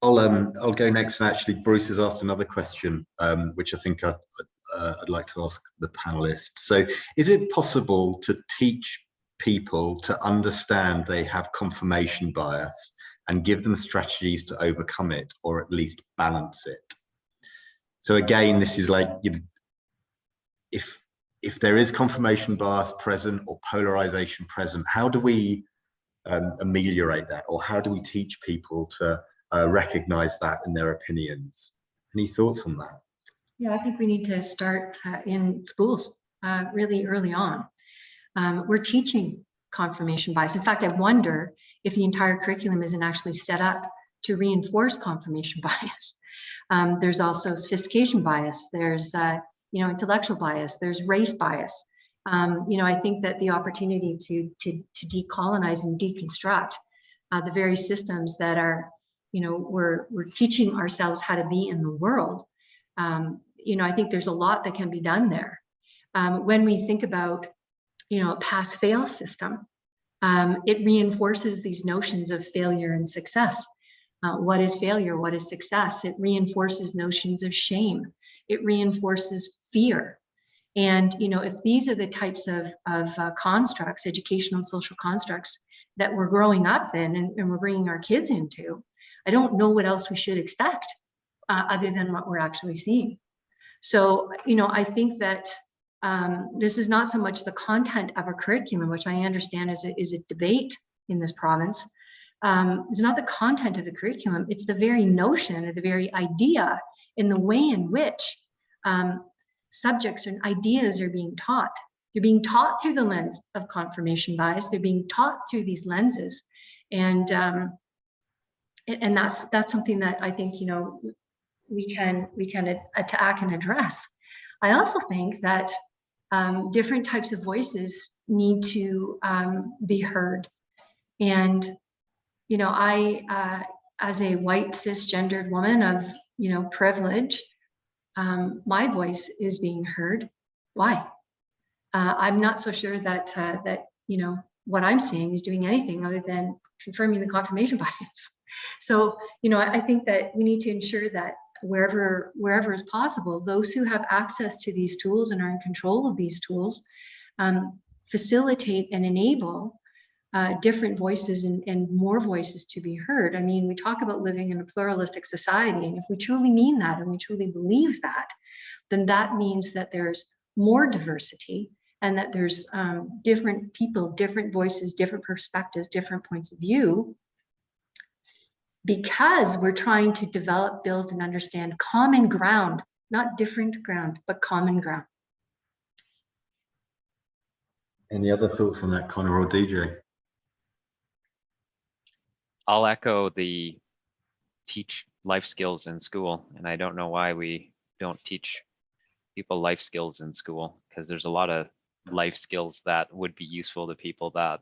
I'll go next, and actually Bruce has asked another question, which I think I'd like to ask the panelists. So, is it possible to teach people to understand they have confirmation bias and give them strategies to overcome it, or at least balance it? So again, this is like, you know, if there is confirmation bias present or polarization present, how do we ameliorate that, or how do we teach people to recognize that in their opinions? Any thoughts on that? Yeah, I think we need to start in schools really early on. We're teaching confirmation bias. In fact, I wonder if the entire curriculum isn't actually set up to reinforce confirmation bias. There's also sophistication bias. There's you know, intellectual bias. There's race bias. You know, I think that the opportunity to decolonize and deconstruct the very systems that are, you know, we're teaching ourselves how to be in the world. You know, I think there's a lot that can be done there. When we think about, you know, a pass-fail system, it reinforces these notions of failure and success. What is failure? What is success? It reinforces notions of shame. It reinforces fear. And, you know, if these are the types of constructs, educational and social constructs, that we're growing up in and we're bringing our kids into, I don't know what else we should expect other than what we're actually seeing. So, you know, I think that this is not so much the content of a curriculum, which I understand is a debate in this province. It's not the content of the curriculum, it's the very notion or the very idea in the way in which subjects and ideas are being taught. They're being taught through the lens of confirmation bias. They're being taught through these lenses. And that's something that I think, you know, we can attack and address. I also think that different types of voices need to be heard. And, you know, I, as a white cisgendered woman of, you know, privilege, my voice is being heard. Why? I'm not so sure that that, you know, what I'm seeing is doing anything other than confirming the confirmation bias. So, you know, I think that we need to ensure that wherever is possible, those who have access to these tools and are in control of these tools facilitate and enable different voices and more voices to be heard. I mean, we talk about living in a pluralistic society, and if we truly mean that and we truly believe that, then that means that there's more diversity and that there's different people, different voices, different perspectives, different points of view, because we're trying to develop, build, and understand common ground, not different ground, but common ground. Any other thoughts on that, Connor or DJ? I'll echo the teach life skills in school, and I don't know why we don't teach people life skills in school, because there's a lot of life skills that would be useful to people that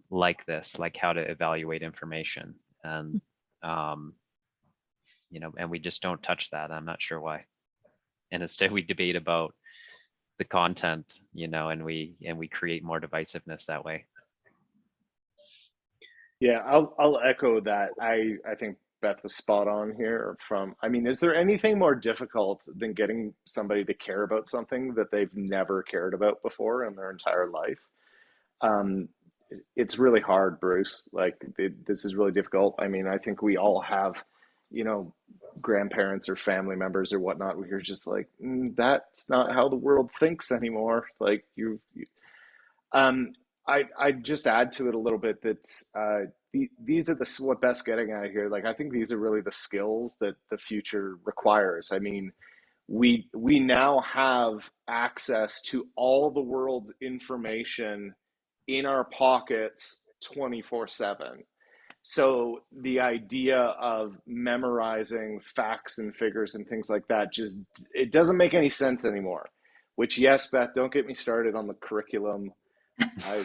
like this, like how to evaluate information, and you know, and we just don't touch that. I'm not sure why. And instead we debate about the content, you know, and we create more divisiveness that way. Yeah, I'll echo that. I think Beth was spot on here. I mean, is there anything more difficult than getting somebody to care about something that they've never cared about before in their entire life? Um, it's really hard, Bruce. Like this is really difficult. I mean, I think we all have, you know, grandparents or family members or whatnot. We're just like, that's not how the world thinks anymore. Like um, I just add to it a little bit that these are what Beth's getting at here. Like I think these are really the skills that the future requires. I mean, we now have access to all the world's information in our pockets 24/7. So the idea of memorizing facts and figures and things like that, just it doesn't make any sense anymore. Which, yes, Beth, don't get me started on the curriculum. I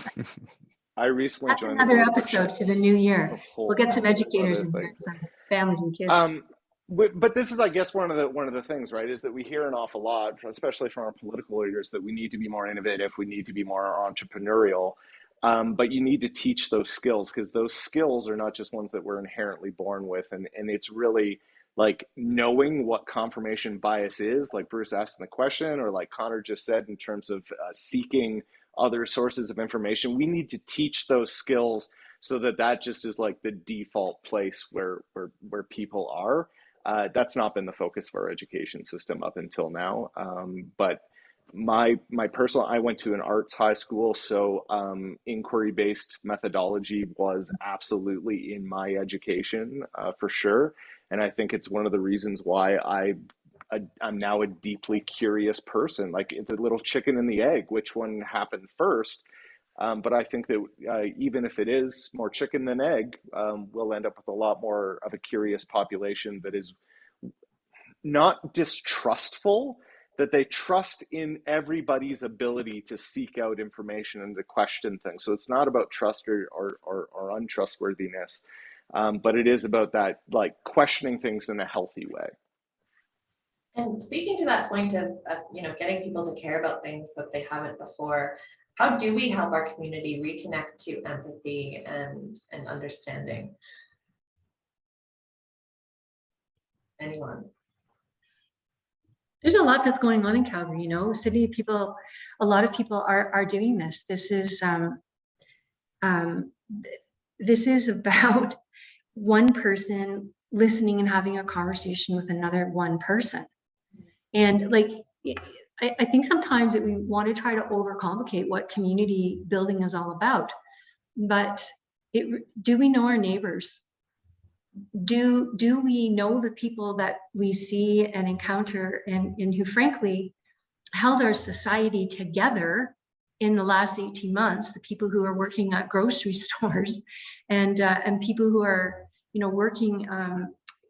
I recently That's joined the another board of episode for the new it's a year. We'll get some whole educators other in here, thing. some families and kids. Um, but this is, I guess, one of the things, right, is that we hear an awful lot, especially from our political leaders, that we need to be more innovative, we need to be more entrepreneurial. But you need to teach those skills, because those skills are not just ones that we're inherently born with, and it's really like knowing what confirmation bias is, like Bruce asked in the question, or like Connor just said in terms of seeking other sources of information. We need to teach those skills so that that just is like the default place where people are. That's not been the focus of our education system up until now. But my personal, I went to an arts high school, so inquiry based methodology was absolutely in my education for sure. And I think it's one of the reasons why I'm now a deeply curious person. Like it's a little chicken and the egg, which one happened first? But I think that even if it is more chicken than egg, we'll end up with a lot more of a curious population that is not distrustful, that they trust in everybody's ability to seek out information and to question things. So it's not about trust or untrustworthiness, but it is about that, like questioning things in a healthy way. And speaking to that point of getting people to care about things that they haven't before, how do we help our community reconnect to empathy and understanding? Anyone? There's a lot that's going on in Calgary, you know, city people, a lot of people are doing this. This is about one person listening and having a conversation with another one person. And like, I think sometimes that we want to try to overcomplicate what community building is all about. But do we know our neighbors? Do we know the people that we see and encounter and who frankly held our society together in the last 18 months, the people who are working at grocery stores and people who are, working,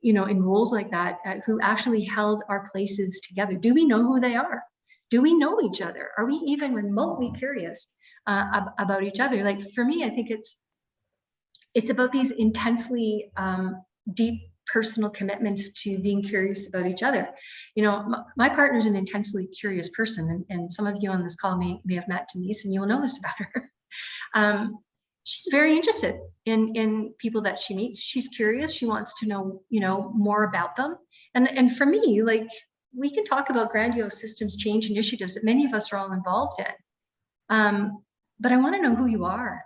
in roles like that, who actually held our places together? Do we know who they are? Do we know each other? Are we even remotely curious about each other? Like for me, I think it's about these intensely deep personal commitments to being curious about each other. My partner's an intensely curious person, and some of you on this call may have met Denise, and you will know this about her. She's very interested in people that she meets. She's curious. She wants to know, more about them. And for me, like, we can talk about grandiose systems change initiatives that many of us are all involved in. But I want to know who you are.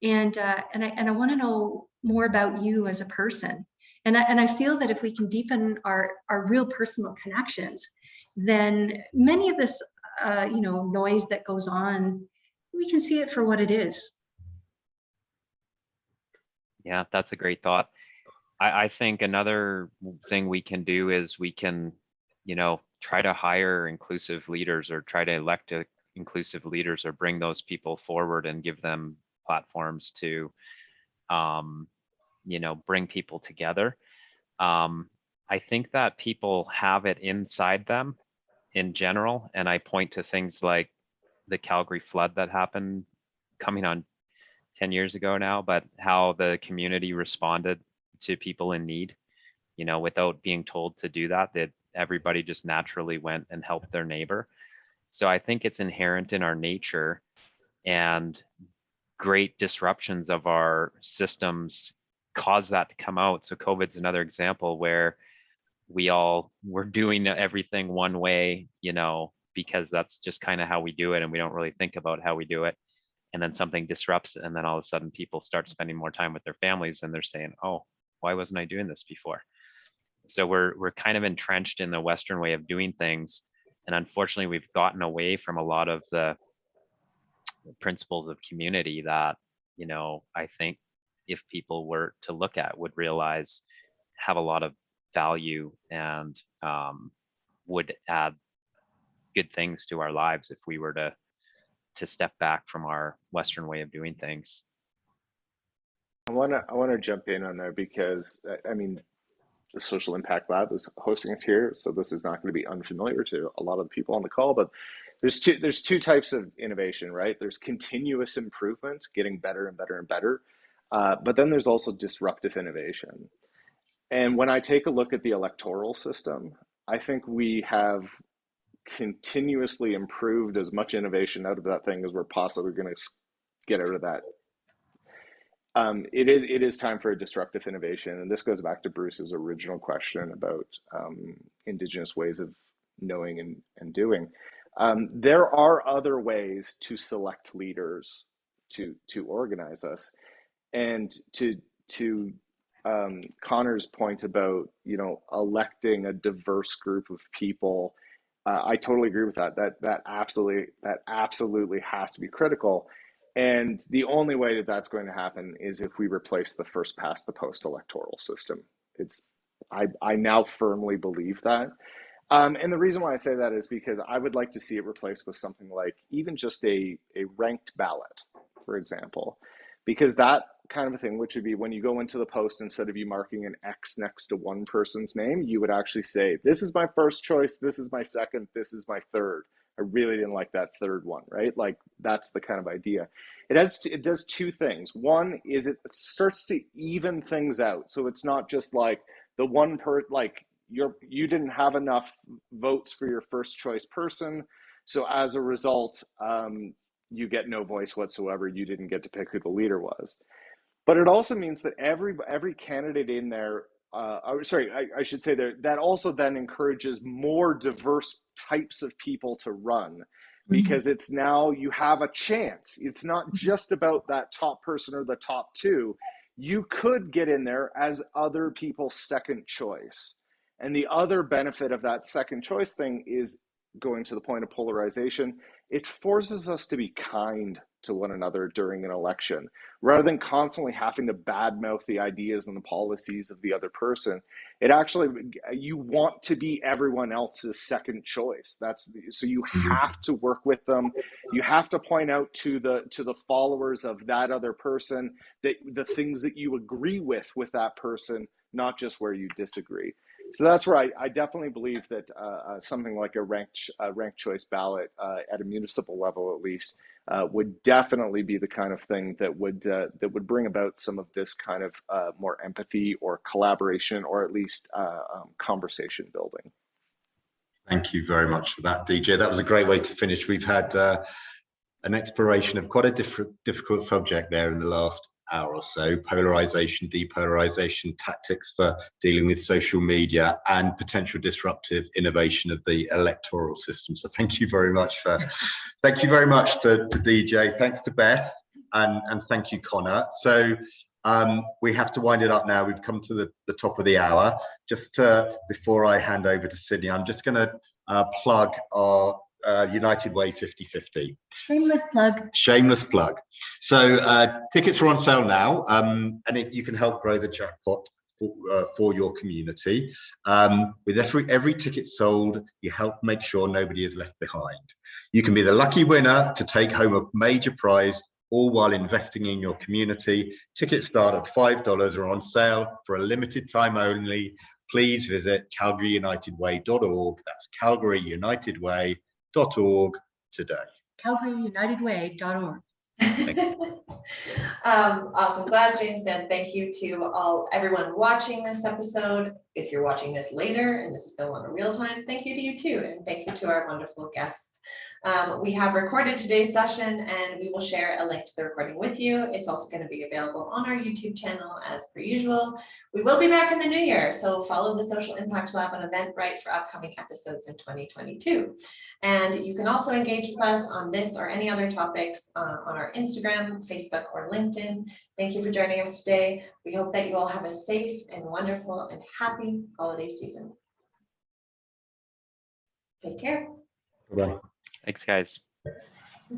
And I want to know more about you as a person. And I feel that if we can deepen our real personal connections, then many of this, noise that goes on, we can see it for what it is. Yeah, that's a great thought. I think another thing we can do is we can, try to hire inclusive leaders, or try to elect inclusive leaders, or bring those people forward and give them platforms to, bring people together. I think that people have it inside them in general, and I point to things like the Calgary flood that happened coming on 10 years ago now, but how the community responded to people in need, you know, without being told to do that, that everybody just naturally went and helped their neighbor. So I think it's inherent in our nature, and great disruptions of our systems cause that to come out. So COVID's another example where we all were doing everything one way, you know, because that's just kind of how we do it, and we don't really think about how we do it. And then something disrupts, and then all of a sudden people start spending more time with their families, and they're saying, oh, why wasn't I doing this before? So we're kind of entrenched in the Western way of doing things, and unfortunately we've gotten away from a lot of the principles of community that, you know, I think if people were to look at, would realize have a lot of value, and would add good things to our lives if we were to step back from our Western way of doing things. I wanna jump in on there because I mean, the Social Impact Lab is hosting us here, so this is not going to be unfamiliar to a lot of the people on the call. But there's two types of innovation, right? There's continuous improvement, getting better and better and better, but then there's also disruptive innovation. And when I take a look at the electoral system, I think we have continuously improved as much innovation out of that thing as we're possibly going to get out of that. It is time for a disruptive innovation, and this goes back to Bruce's original question about Indigenous ways of knowing and doing. There are other ways to select leaders to organize us, and to Connor's point about, you know, electing a diverse group of people. I totally agree with that. That absolutely has to be critical. And the only way that that's going to happen is if we replace the first past the post electoral system. I now firmly believe that. And the reason why I say that is because I would like to see it replaced with something like even just a ranked ballot, for example, because that kind of a thing, which would be when you go into the post, instead of you marking an X next to one person's name, you would actually say, this is my first choice, this is my second, this is my third. I really didn't like that third one, right? Like, that's the kind of idea. It does two things. One is it starts to even things out. So it's not just like the one like you didn't have enough votes for your first choice person. So as a result, you get no voice whatsoever. You didn't get to pick who the leader was. But it also means that every candidate in there, I should say that also then encourages more diverse types of people to run, because it's now you have a chance. It's not just about that top person or the top two. You could get in there as other people's second choice. And the other benefit of that second choice thing is, going to the point of polarization, it forces us to be kind to one another during an election, rather than constantly having to badmouth the ideas and the policies of the other person. It actually, you want to be everyone else's second choice. So you have to work with them. You have to point out to the followers of that other person that the things that you agree with that person, not just where you disagree. So that's where I definitely believe that something like a ranked choice ballot at a municipal level, at least, would definitely be the kind of thing that would bring about some of this kind of more empathy or collaboration, or at least conversation building. Thank you very much for that, DJ. That was a great way to finish. We've had an exploration of quite a difficult subject there in the last hour or so: polarization, depolarization, tactics for dealing with social media, and potential disruptive innovation of the electoral system. So thank you very much to DJ, thanks to Beth, and thank you, Connor. So we have to wind it up now. We've come to the top of the hour. Just before I hand over to Sydney, I'm just going to plug our United Way 50/50. Shameless plug. So tickets are on sale now, and if you can help grow the jackpot for your community, with every ticket sold, you help make sure nobody is left behind. You can be the lucky winner to take home a major prize all while investing in your community. Tickets start at $5, are on sale for a limited time only. Please visit calgaryunitedway.org. That's calgaryunitedway.org today. calgaryunitedway.org. Awesome. So as James said, thank you to everyone watching this episode. If you're watching this later and this is no longer real time, thank you to you too. And thank you to our wonderful guests. We have recorded today's session and we will share a link to the recording with you. It's also going to be available on our YouTube channel as per usual. We will be back in the new year, so follow the Social Impact Lab on Eventbrite for upcoming episodes in 2022. And you can also engage with us on this or any other topics on our Instagram, Facebook, or LinkedIn. Thank you for joining us today. We hope that you all have a safe and wonderful and happy holiday season. Take care. Bye. Thanks, guys.